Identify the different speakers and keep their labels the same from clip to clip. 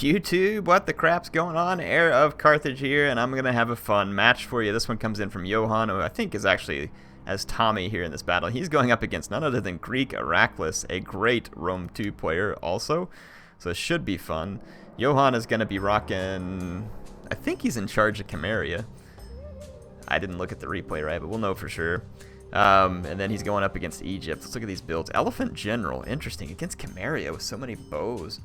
Speaker 1: YouTube, what the crap's going on? HeirofCarthage here, and I'm going to have a fun match for you. This one comes in from Johann, who I think is actually as Tommy here in this battle. He's going up against none other than Greek Iraklis, a great Rome 2 player also, so it should be fun. Johann is going to be rocking, I think he's in charge of Cimmeria. I didn't look at the replay right, but we'll know for sure. And then he's going up against Egypt. Let's look at these builds. Elephant General, interesting, against Cimmeria with so many bows.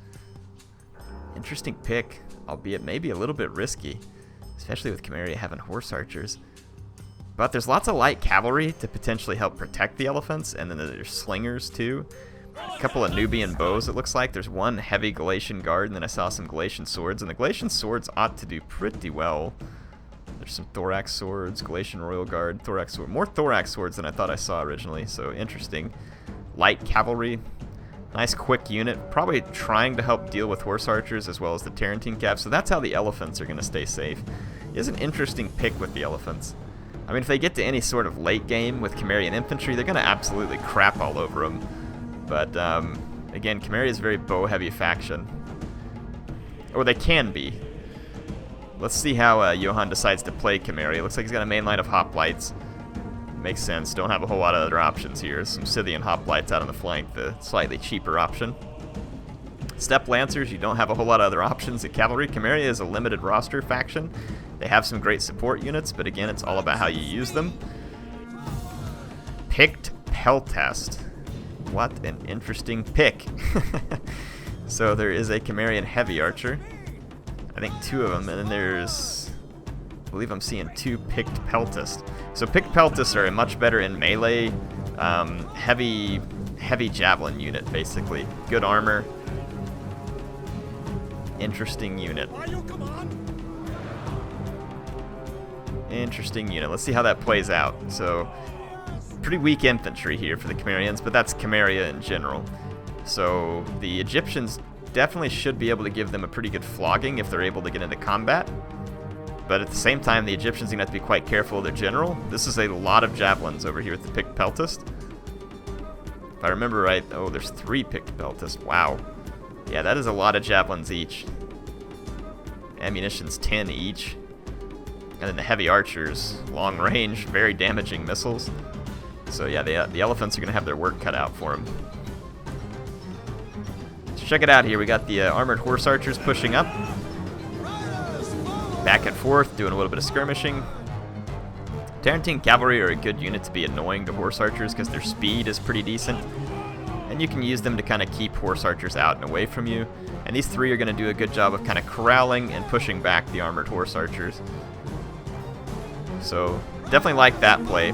Speaker 1: Interesting pick, albeit maybe a little bit risky, especially with Cimmeria having horse archers. But there's lots of light cavalry to potentially help protect the elephants, and then there's slingers too. A couple of Nubian bows, it looks like. There's one heavy Galatian guard, and then I saw some Galatian swords, and the Galatian swords ought to do pretty well. There's some thorax swords, Galatian royal guard, thorax sword. More thorax swords than I thought I saw originally, so interesting. Light cavalry. Nice quick unit, probably trying to help deal with horse archers as well as the Tarentine cav, so that's how the elephants are going to stay safe. It is an interesting pick with the elephants. I mean, if they get to any sort of late game with Cimmerian infantry, they're going to absolutely crap all over them. But, again, Cimmeria is a very bow-heavy faction. Or they can be. Let's see how Johann decides to play Cimmeria. Looks like he's got a main line of hoplites. Makes sense. Don't have a whole lot of other options here. Some Scythian hoplites out on the flank, the slightly cheaper option. Steppe Lancers, you don't have a whole lot of other options at cavalry. Cimmeria is a limited roster faction. They have some great support units, but again, it's all about how you use them. Picked Peltest. What an interesting pick. So there is a Cimmerian heavy archer. I think two of them, and then there's, I believe I'm seeing two Picked Peltest. So Picked Peltest are a much better in melee, heavy javelin unit, basically. Good armor. Interesting unit. Interesting unit. Let's see how that plays out. So, pretty weak infantry here for the Cimmerians, but that's Cimmeria in general. So, the Egyptians definitely should be able to give them a pretty good flogging if they're able to get into combat. But at the same time, the Egyptians are going to have to be quite careful of their general. This is a lot of javelins over here with the Picked Peltest. If I remember right, oh, there's 3 Picked Peltest. Wow. Yeah, that is a lot of javelins each. Ammunition's 10 each. And then the heavy archers, long range, very damaging missiles. So yeah, the elephants are going to have their work cut out for them. So check it out here. We got the armored horse archers pushing up. Back and forth, doing a little bit of skirmishing. Tarentine cavalry are a good unit to be annoying to horse archers because their speed is pretty decent. And you can use them to kind of keep horse archers out and away from you. And these 3 are going to do a good job of kind of corralling and pushing back the armored horse archers. So, definitely like that play.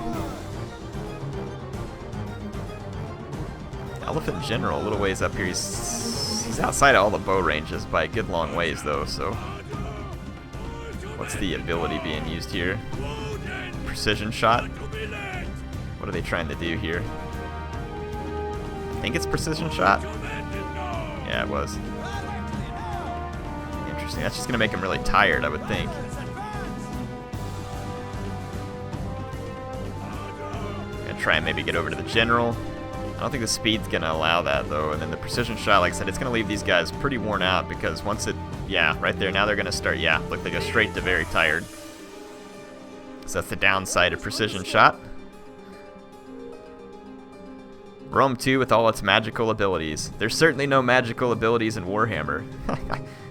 Speaker 1: Elephant General, a little ways up here. He's outside of all the bow ranges by a good long ways, though, so... What's the ability being used here? Precision shot? What are they trying to do here? I think it's precision shot? Yeah, it was. Interesting. That's just going to make him really tired, I would think. Gonna try and maybe get over to the general. I don't think the speed's going to allow that, though. And then the precision shot, like I said, it's going to leave these guys pretty worn out because once it... Yeah, right there. Now they're going to start... Yeah, look, they go straight to very tired. So that's the downside of precision shot. Rome 2 with all its magical abilities. There's certainly no magical abilities in Warhammer.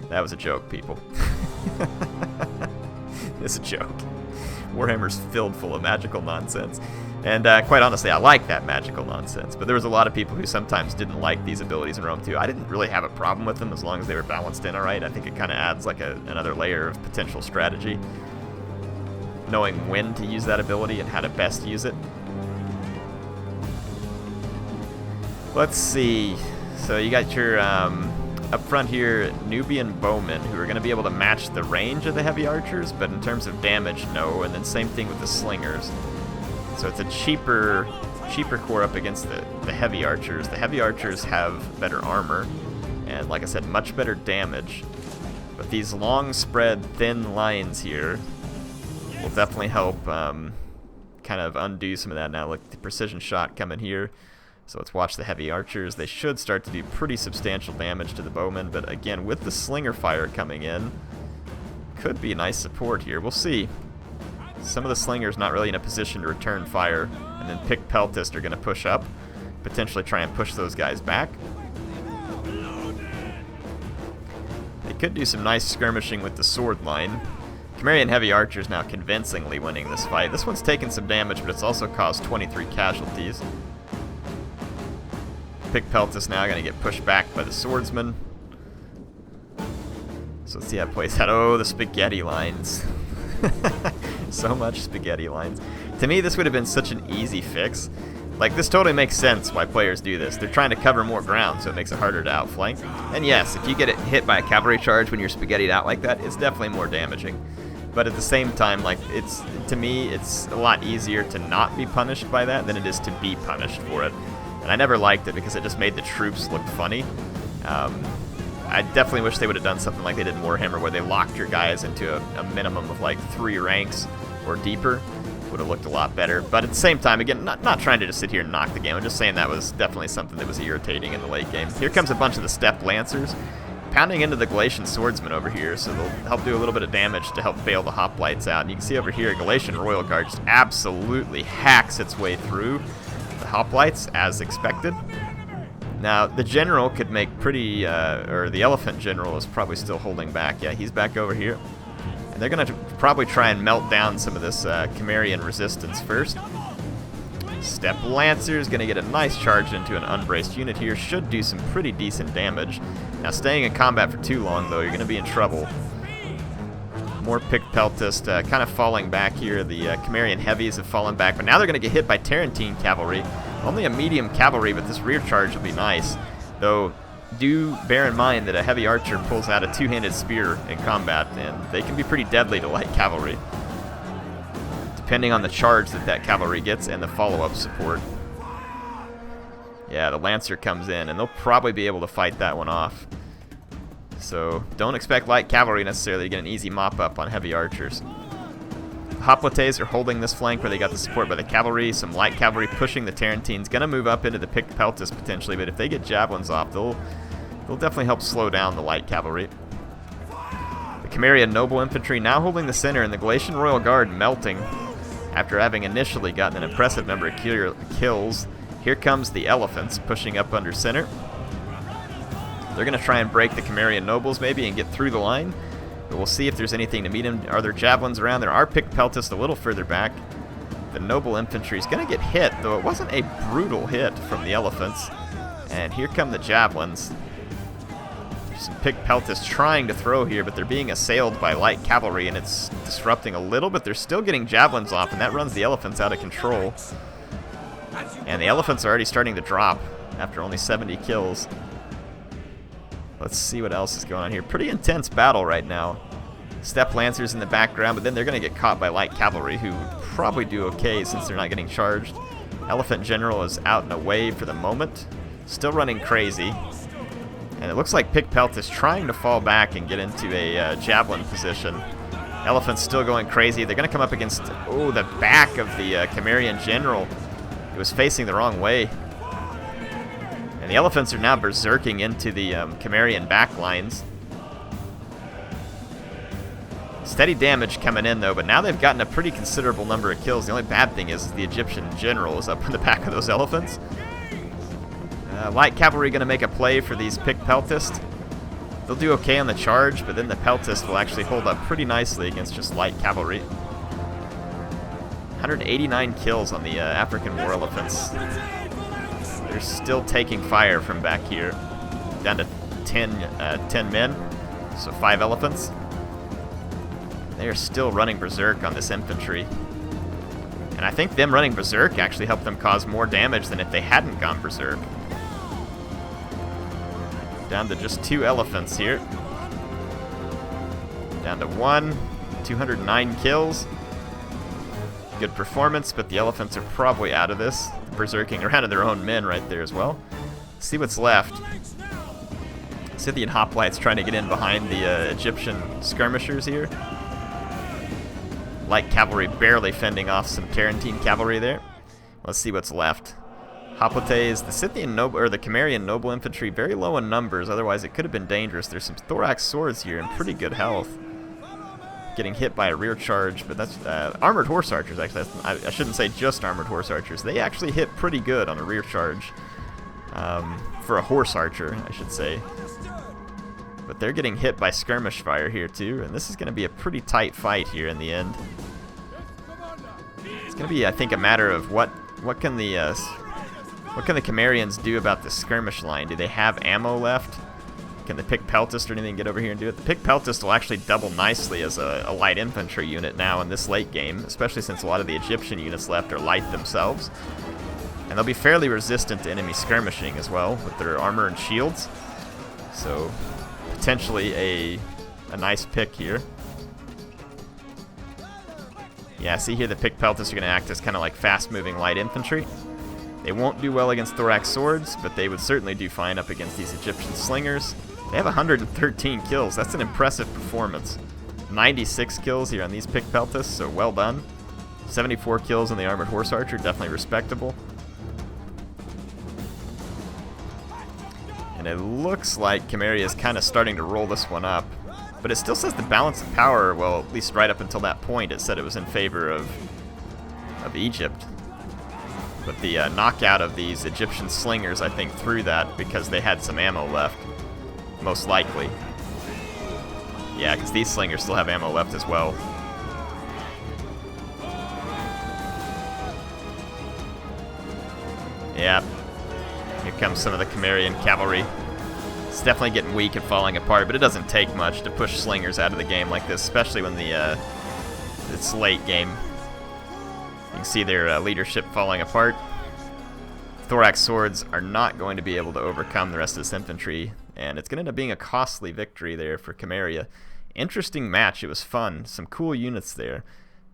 Speaker 1: That was a joke, people. It's a joke. Warhammer's filled full of magical nonsense. And quite honestly, I like that magical nonsense. But there was a lot of people who sometimes didn't like these abilities in Rome 2. I didn't really have a problem with them as long as they were balanced in alright. I think it kind of adds like another layer of potential strategy. Knowing when to use that ability and how to best use it. Let's see. So you got your, up front here, Nubian bowmen, who are going to be able to match the range of the heavy archers, but in terms of damage, no. And then same thing with the slingers. So it's a cheaper core up against the heavy archers. The heavy archers have better armor, and like I said, much better damage. But these long spread, thin lines here will definitely help kind of undo some of that. Now look, the precision shot coming here. So let's watch the heavy archers. They should start to do pretty substantial damage to the bowmen, but again, with the slinger fire coming in, could be nice support here. We'll see. Some of the slingers not really in a position to return fire, and then Pick Peltist are going to push up, potentially try and push those guys back. They could do some nice skirmishing with the sword line. Cimmerian heavy archers now convincingly winning this fight. This one's taken some damage, but it's also caused 23 casualties. Pick Peltist now going to get pushed back by the swordsman. So let's see how it plays out. Oh, the spaghetti lines. So much spaghetti lines. To me, this would have been such an easy fix. Like, this totally makes sense why players do this. They're trying to cover more ground, so it makes it harder to outflank. And yes, if you get it hit by a cavalry charge when you're spaghettied out like that, it's definitely more damaging. But at the same time, like, to me, it's a lot easier to not be punished by that than it is to be punished for it. And I never liked it because it just made the troops look funny. I definitely wish they would have done something like they did in Warhammer, where they locked your guys into a minimum of like 3 ranks or deeper. Would have looked a lot better. But at the same time, again, not trying to just sit here and knock the game. I'm just saying that was definitely something that was irritating in the late game. Here comes a bunch of the Steppe Lancers, pounding into the Galatian Swordsmen over here, so they'll help do a little bit of damage to help bail the Hoplites out. And you can see over here, Galatian Royal Guard just absolutely hacks its way through the Hoplites, as expected. Now, the General could make pretty, or the Elephant General is probably still holding back. Yeah, he's back over here. And they're going to probably try and melt down some of this Cimmerian resistance first. Steppe Lancer is going to get a nice charge into an unbraced unit here. Should do some pretty decent damage. Now, staying in combat for too long, though, you're going to be in trouble. More Pick Peltist kind of falling back here. The Cimmerian heavies have fallen back, but now they're going to get hit by Tarentine cavalry. Only a medium cavalry, but this rear charge will be nice. Though, do bear in mind that a heavy archer pulls out a two-handed spear in combat, and they can be pretty deadly to light cavalry, depending on the charge that cavalry gets and the follow-up support. Yeah, the Lancer comes in, and they'll probably be able to fight that one off. So don't expect light cavalry necessarily to get an easy mop-up on heavy archers. Hoplites are holding this flank where they got the support by the cavalry. Some light cavalry pushing the Tarentines. Going to move up into the Pick Peltist potentially, but if they get javelins off, they'll definitely help slow down the light cavalry. The Cimmerian Noble Infantry now holding the center, and the Galatian Royal Guard melting after having initially gotten an impressive number of kills. Here comes the Elephants pushing up under center. They're going to try and break the Cimmerian Nobles maybe and get through the line. But we'll see if there's anything to meet them. Are there javelins around? There are Pick Peltists a little further back. The Noble Infantry is going to get hit, though it wasn't a brutal hit from the Elephants. And here come the javelins. There's some Pick Peltists trying to throw here, but they're being assailed by light cavalry, and it's disrupting a little, but they're still getting javelins off, and that runs the Elephants out of control. And the Elephants are already starting to drop after only 70 kills. Let's see what else is going on here. Pretty intense battle right now. Steppe Lancers in the background, but then they're going to get caught by light cavalry, who probably do okay since they're not getting charged. Elephant General is out and away for the moment. Still running crazy. And it looks like Pick Pelt is trying to fall back and get into a javelin position. Elephant's still going crazy. They're going to come up against, the back of the Cimmerian General. It was facing the wrong way. And the Elephants are now berserking into the Cimmerian backlines. Steady damage coming in, though, but now they've gotten a pretty considerable number of kills. The only bad thing is the Egyptian General is up in the back of those Elephants. Light Cavalry going to make a play for these Pick Peltists. They'll do okay on the charge, but then the Peltist will actually hold up pretty nicely against just Light Cavalry. 189 kills on the African War Elephants. They're still taking fire from back here. Down to 10 men, so 5 elephants. They are still running berserk on this infantry. And I think them running berserk actually helped them cause more damage than if they hadn't gone berserk. Down to just 2 elephants here. Down to 1, 209 kills. Good performance, but the elephants are probably out of this. Berserking around to their own men right there as well. Let's see what's left. Scythian hoplites trying to get in behind the Egyptian skirmishers here. Light cavalry barely fending off some Tarentine cavalry there. Let's see what's left. Hoplites, the Scythian noble or the Cimmerian noble infantry, very low in numbers. Otherwise, it could have been dangerous. There's some thorax swords here and pretty good health. Getting hit by a rear charge, but that's armored horse archers. Actually, I shouldn't say just armored horse archers. They actually hit pretty good on a rear charge for a horse archer, I should say. But they're getting hit by skirmish fire here too, and this is going to be a pretty tight fight here in the end. It's going to be, I think, a matter of what can the Cimmerians do about the skirmish line? Do they have ammo left? Can the Pick Peltist or anything get over here and do it? The Pick Peltist will actually double nicely as a light infantry unit now in this late game, especially since a lot of the Egyptian units left are light themselves. And they'll be fairly resistant to enemy skirmishing as well with their armor and shields. So potentially a nice pick here. Yeah, see here the Pick Peltists are going to act as kind of like fast-moving light infantry. They won't do well against thorax swords, but they would certainly do fine up against these Egyptian slingers. They have 113 kills. That's an impressive performance. 96 kills here on these Pick Peltists, so well done. 74 kills on the armored horse archer, definitely respectable. And it looks like Cimmeria is kind of starting to roll this one up. But it still says the balance of power, well, at least right up until that point, it said it was in favor of Egypt. But the knockout of these Egyptian slingers, I think, threw that because they had some ammo left. Most likely. Yeah, because these slingers still have ammo left as well. Yeah. Here comes some of the Cimmerian cavalry. It's definitely getting weak and falling apart, but it doesn't take much to push slingers out of the game like this, especially when it's late game. You can see their leadership falling apart. Thorax swords are not going to be able to overcome the rest of this infantry, and it's going to end up being a costly victory there for Cimmeria. Interesting match. It was fun. Some cool units there.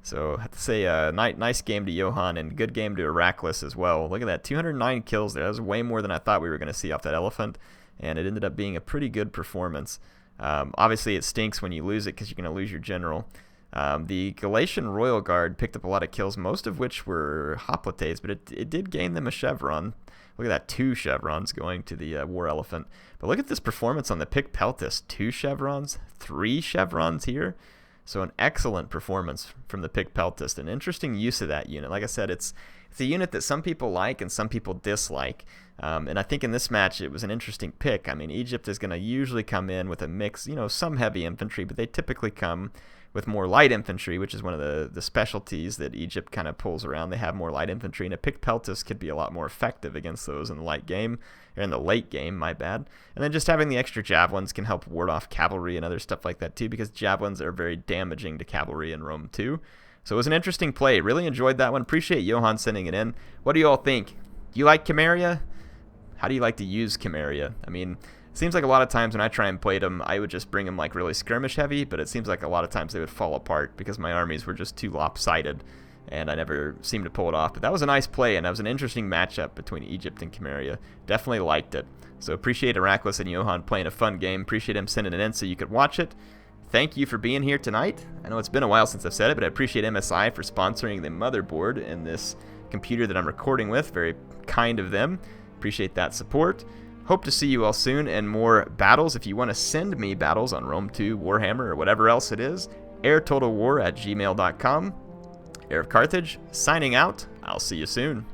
Speaker 1: So I have to say, nice game to Johann and good game to Iraklis as well. Look at that, 209 kills there. That was way more than I thought we were going to see off that elephant, and it ended up being a pretty good performance. Obviously, it stinks when you lose it because you're going to lose your general. The Galatian Royal Guard picked up a lot of kills, most of which were hoplites, but it did gain them a chevron. Look at that, 2 chevrons going to the War Elephant. But look at this performance on the Pick Peltist. 2 chevrons, 3 chevrons here. So an excellent performance from the Pick Peltist. An interesting use of that unit. Like I said, it's a unit that some people like and some people dislike. And I think in this match it was an interesting pick. I mean, Egypt is going to usually come in with a mix, some heavy infantry, but they typically come with more light infantry, which is one of the specialties that Egypt kind of pulls around. They have more light infantry, and a Pick Peltist could be a lot more effective against those in the late game, or in the late game, my bad. And then just having the extra javelins can help ward off cavalry and other stuff like that too, because javelins are very damaging to cavalry in Rome too. So it was an interesting play. Really enjoyed that one. Appreciate Johann sending it in. What do you all think? Do you like Cimmeria? How do you like to use Cimmeria? I mean, it seems like a lot of times when I try and play them, I would just bring them like really skirmish heavy, but it seems like a lot of times they would fall apart because my armies were just too lopsided, and I never seemed to pull it off. But that was a nice play, and that was an interesting matchup between Egypt and Cimmeria. Definitely liked it. So appreciate Iraklis and Johann playing a fun game. Appreciate him sending it in so you could watch it. Thank you for being here tonight. I know it's been a while since I've said it, but I appreciate MSI for sponsoring the motherboard in this computer that I'm recording with. Very kind of them. Appreciate that support. Hope to see you all soon and more battles. If you want to send me battles on Rome 2, Warhammer, or whatever else it is, airtotalwar@gmail.com. HeirofCarthage, signing out. I'll see you soon.